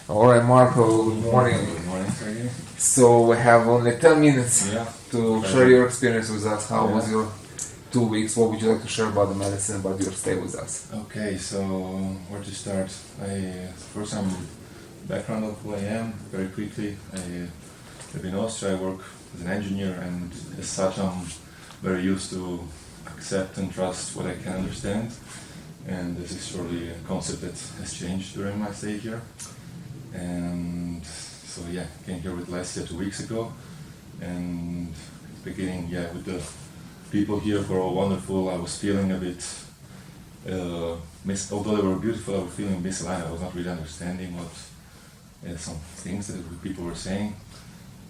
Alright, Marco, good morning. Good morning, Sergey. So we have only 10 minutes to share your experience with us. How was your 2 weeks? What would you like to share about the medicine, about your stay with us? Okay, so where to start? First, some background of who I am, very quickly. I live in Austria, I work as an engineer, and as such I'm very used to accept and trust what I can understand. And this is surely a concept that has changed during my stay here. And so came here with Leslie 2 weeks ago, and beginning with the people here who are all wonderful. I was feeling a bit, although they were beautiful, I was feeling misaligned. I was not really understanding what some things that people were saying.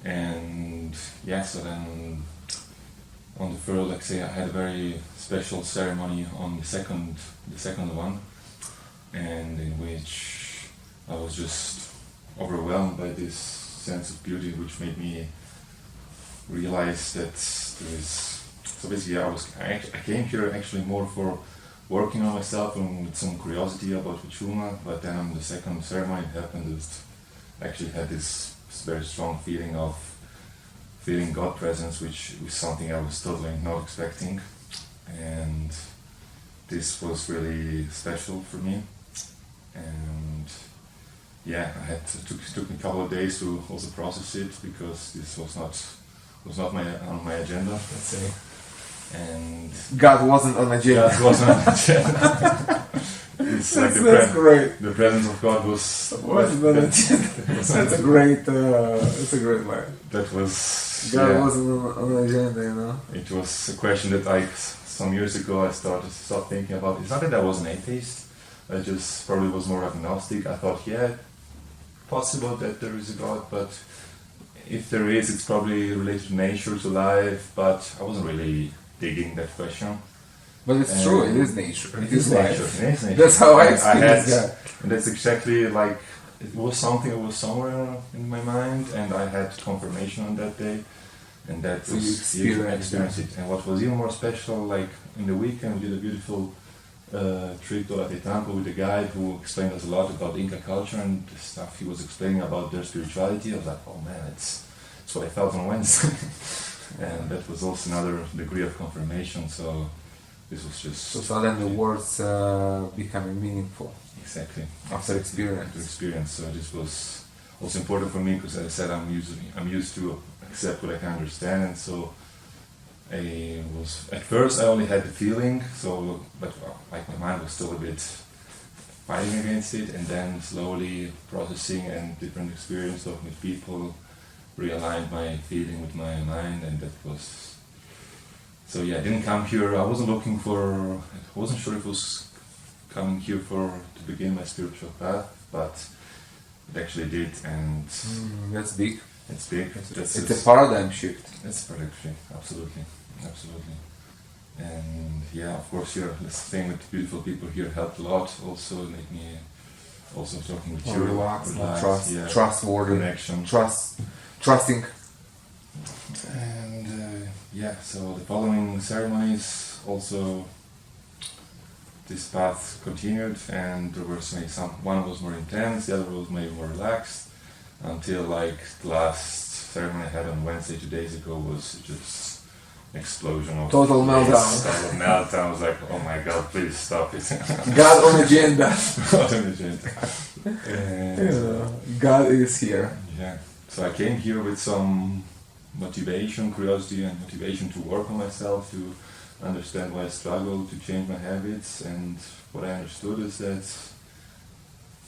And so then on the first, I had a very special ceremony on the second one, and in which I was just overwhelmed by this sense of beauty, which made me realize that there is. So basically, I came here actually more for working on myself and with some curiosity about Huachuma. But then on the second ceremony, it happened that I actually had this very strong feeling of feeling God presence, which was something I was totally not expecting, and this was really special for me. And took me a couple of days to also process it, because this was not on my agenda, let's say. And God wasn't on agenda. God wasn't on agenda. It's like that's great. The presence of God was wasn't on agenda. That's a great line. That was God wasn't on agenda, you know. It was a question that some years ago I started thinking about. It's not that I was an atheist. I just probably was more agnostic. I thought, possible that there is a God, but if there is, it's probably related to nature, to life. But I wasn't really digging that question. But it's true. It is nature. It is nature. That's how I experienced God. And that's exactly like it was something that was somewhere in my mind, and I had confirmation on that day, and that so was you experienced it. And what was even more special, like in the weekend, we did a beautiful trip to Atheism with a guide who explained us a lot about Inca culture and the stuff he was explaining about their spirituality. I was like, oh man, it's what I felt on Wednesday. And that was also another degree of confirmation. So this was just... So suddenly the words becoming meaningful. Exactly. After experience. So this was also important for me, because as I said, I'm used to accept what I can understand, and so at first I only had the feeling, but like my mind was still a bit fighting against it, and then slowly processing and different experience, talking with people, realigned my feeling with my mind, and that was... So I didn't come here, I wasn't sure if I was coming here to begin my spiritual path, but it actually did, and... that's big. It's big. It's a paradigm shift. It's a paradigm shift, absolutely. And of course, this thing with beautiful people here helped a lot. Also, made me talking with you. Relax, trustworthy, connection, trusting. And so the following ceremonies also, this path continued, and there were one was more intense, the other was maybe more relaxed, until like the last ceremony I had on Wednesday 2 days ago was just explosion of total meltdown. Total meltdown. I was like, oh my God, please stop it. God on agenda. God on agenda. And, God is here. So I came here with some motivation, curiosity, and motivation to work on myself, to understand why I struggle, to change my habits. And what I understood is that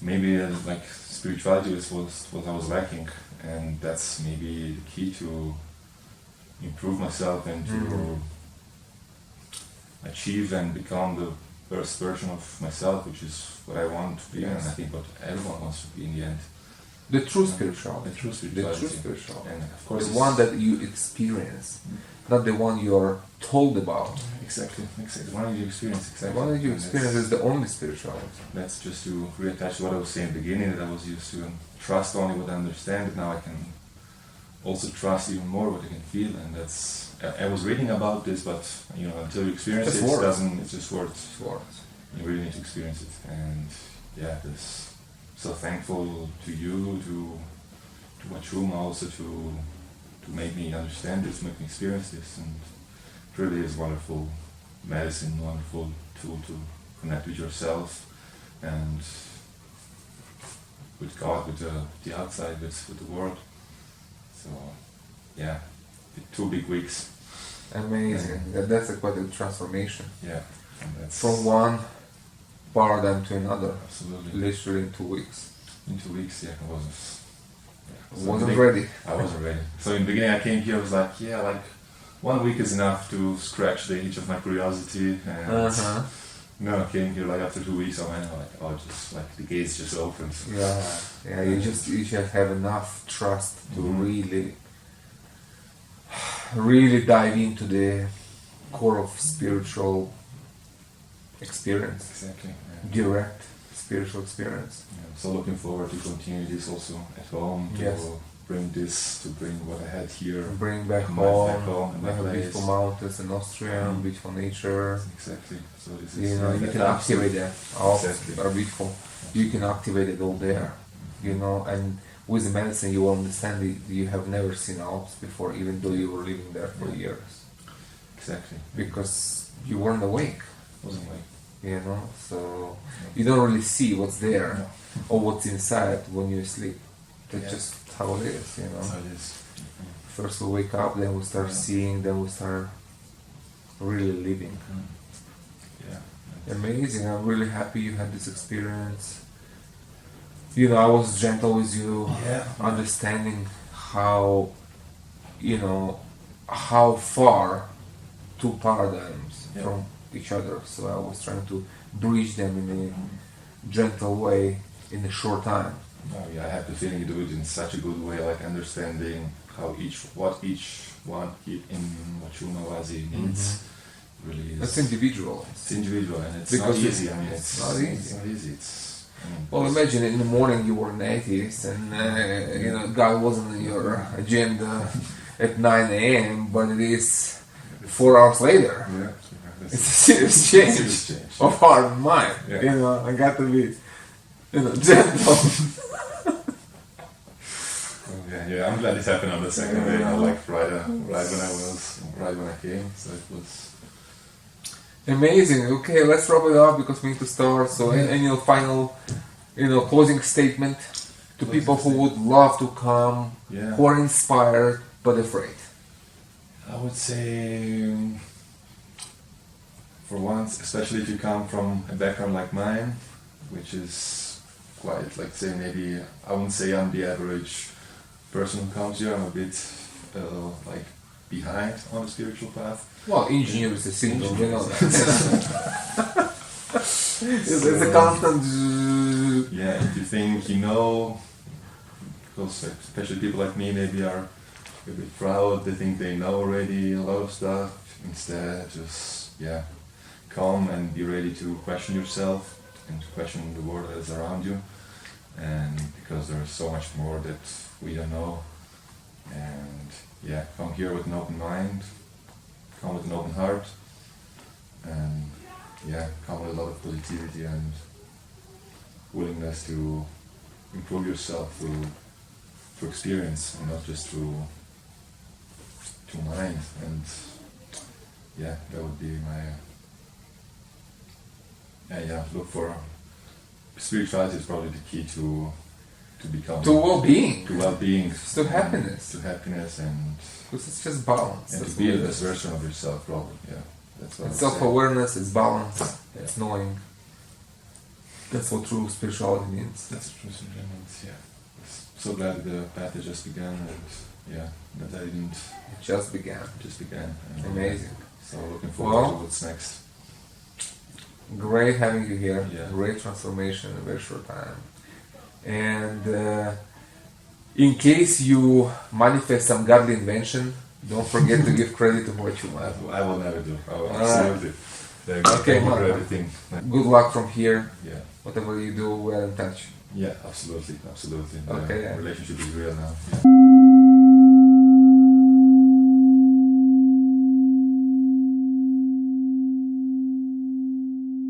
maybe spirituality was what I was lacking, and that's maybe the key to improve myself and to achieve and become the best version of myself, which is what I want to be, and I think what everyone wants to be in the end. The true spirituality. The true spirituality. And of course, the one that you experience, not the one you are told about. Exactly. The one that you experience. Exactly. The one that you experience is the only spirituality. That's just to reattach to what I was saying in the beginning, that I was used to trust only what I understand, and now I can also trust even more what I can feel, and that's... I was reading about this, but until you experience it, it's just words. It's words. You really need to experience it, and this so thankful to you, to Huachuma also to make me understand this, make me experience this, and it really is wonderful medicine, wonderful tool to connect with yourself and with God, with the outside, with the world. So yeah, 2 big weeks. Amazing. That's quite a transformation. Yeah, and that's from one paradigm to another. Absolutely. Literally in 2 weeks. In 2 weeks, yeah, I wasn't ready. I wasn't ready. So in the beginning I came here, I was like, yeah, like 1 week is enough to scratch the itch of my curiosity. And no, I came here like after 2 weeks, I went like, oh, just like the gates just opened. Yeah. You just have enough trust to really dive into the core of spiritual experience. Exactly. Yeah. Direct spiritual experience. Yeah, so looking forward to continue this also at home, to bring what I had here. Bring back home. We have beautiful mountains in Austria, beautiful nature. Exactly. So this you is know, you can activate that. All exactly. are beautiful. You can activate it all there. You know, and with the medicine you will understand that you have never seen Alps before, even though you were living there for years. Exactly. Because you weren't awake. Wasn't awake. You know, so you don't really see what's there or what's inside when you sleep. That's just how it is, you know. That's how it is. First we wake up, then we start seeing, then we start really living. Yeah. Amazing. I'm really happy you had this experience. You know, I was gentle with you, understanding how, you know, how far 2 paradigms from each other. So I was trying to bridge them in a gentle way in a short time. Oh, yeah, I have the feeling you do it in such a good way, like understanding how each one in Huachuma Wasi needs. Really is. It's individual. It's individual, and it's because not easy. I mean, it's not easy. It's not easy. Well, imagine in the morning you were an atheist, and you know God wasn't on your agenda at 9 a.m., but it is 4 hours later. Yeah. It's a serious change of heart and mind. Yeah. You know, I got to be, you know, gentle. Yeah, I'm glad it happened on the second day. Like right when I came, so it was amazing. Okay, let's wrap it up because we need to start. So, any final, you know, closing statement to people who would love to come, who are inspired but afraid. I would say, for once, especially if you come from a background like mine, which is quite, like, say, maybe, I wouldn't say I'm the average person who comes here. I'm a bit, like, behind on the spiritual path. Well, engineer is a syndrome, you know that. It's a constant... Yeah, if you think you know, because especially people like me maybe are a bit proud, they think they know already a lot of stuff. Instead, just, come and be ready to question yourself and to question the world that is around you. And because there's so much more that we don't know. And come here with an open mind, come with an open heart, and come with a lot of positivity and willingness to improve yourself through experience and not just through mind. And that would be my look for spirituality is probably the key to become to well-being, to happiness, and because it's just balance, and to be the best version of yourself, probably. That's what it's self-awareness, it's balance, it's knowing. That's what true spirituality means. That's what true spirituality means. So glad the path has just begun, and that I didn't. It just began. Amazing. So looking forward to what's next. Great having you here. Yeah. Great transformation in a very short time. And in case you manifest some godly invention, don't forget to give credit to Huachuma. I will never do. I will absolutely. Okay, for everything. Good luck from here. Yeah. Whatever you do, we're in touch. Yeah, absolutely. Okay. The relationship is real now. Yeah.